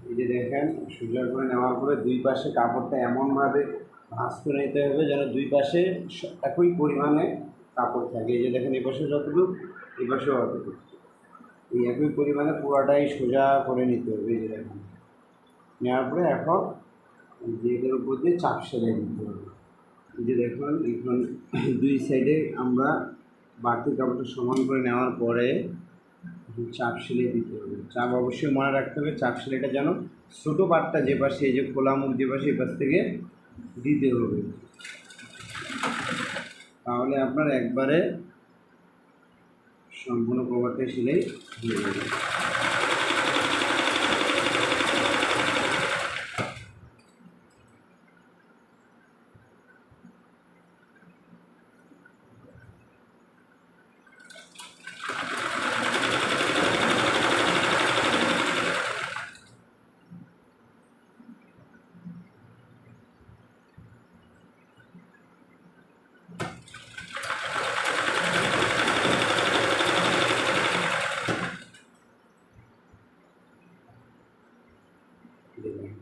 এই যে দেখেন সোজা করে নেওয়ার পরে দুই পাশে কাপড়টা এমনভাবে ভাঁজ করে নিতে হবে যেন দুই পাশে একই পরিমাণে কাপড় থাকে। এই যে দেখেন এই পাশে যতটুকু, এই পাশেও অতটুকু, এই একই পরিমাণে পুরাটাই সোজা করে নিতে হবে। এই যে দেখেন নেওয়ার পরে এখন যে এটার উপর দিয়ে চাপ সেলাই দিতে হবে। এই যে দেখুন এখন দুই সাইডে আমরা বাড়তি কাপড়টা সমান করে নেওয়ার পরে চাপ সেলাই দিতে হবে। চাপ অবশ্যই মনে রাখতে হবে, চাপ সেলাইটা যেন ছোটো পাটটা যে পাশে, এই যে খোলা মুখ যে পাশে, এই পাশ থেকে দিতে হবে, তাহলে আপনার একবারে সম্পূর্ণ কভারটা সেলাই হয়ে যাবে।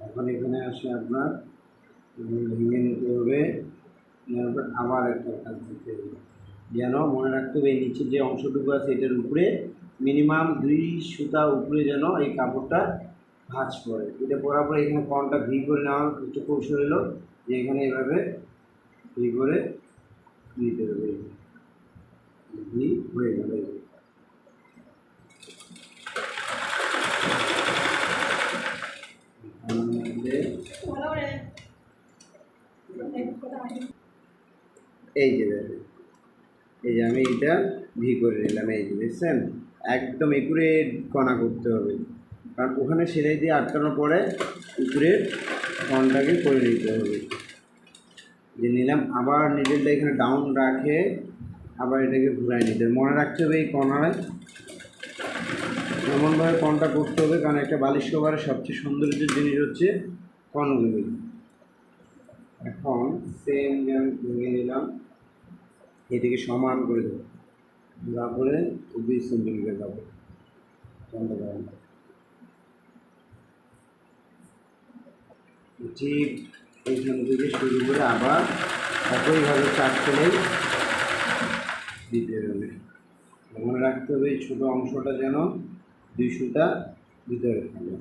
এখন এখানে আসে আপনার ভেঙে নিতে হবে, নেওয়ার পর আবার একটা কাজ দিতে হবে। যেন মনে রাখতে হবে এই নিচের যে অংশটুকু আছে এটার উপরে মিনিমাম 2 সুতা উপরে যেন এই কাপড়টা ভাঁজ পড়ে। এটা পরার পরে এখানে কর্নটা ভি করে নেওয়ার একটু কৌশল হলো যে এখানে এভাবে ভি করে নিতে হবে। ভি হয়ে গেল। এই যে দেখেন, এই যে আমি এটা ভি করে নিলাম। এই যে দেখছেন একদম একুরে কণা করতে হবে, কারণ ওখানে সেলাই দিয়ে আটকানোর পরে উপরে কণটাকে করে নিতে হবে। যে নিলাম, আবার নিডেলটা এখানে ডাউন রাখে আবার এটাকে ঘুরাই নিতে হবে। মনে রাখতে হবে এই কণায় এমনভাবে কণটা করতে হবে, কারণ একটা বালিশ কভারের সবচেয়ে সৌন্দর্যের জিনিস হচ্ছে কণগুলি। এখন সেম আমি ভেঙে নিলাম, এটাকে সমান করে দেবো, তারপরে 2 সেন্টিমিটার যাবো ঠিক এইখান থেকে শুরু করে আবার একইভাবে চাপ সেলাই দিতে হবে। মনে রাখতে হবে এই ছোটো অংশটা যেন 2 সুতা ভিতরে থাকে।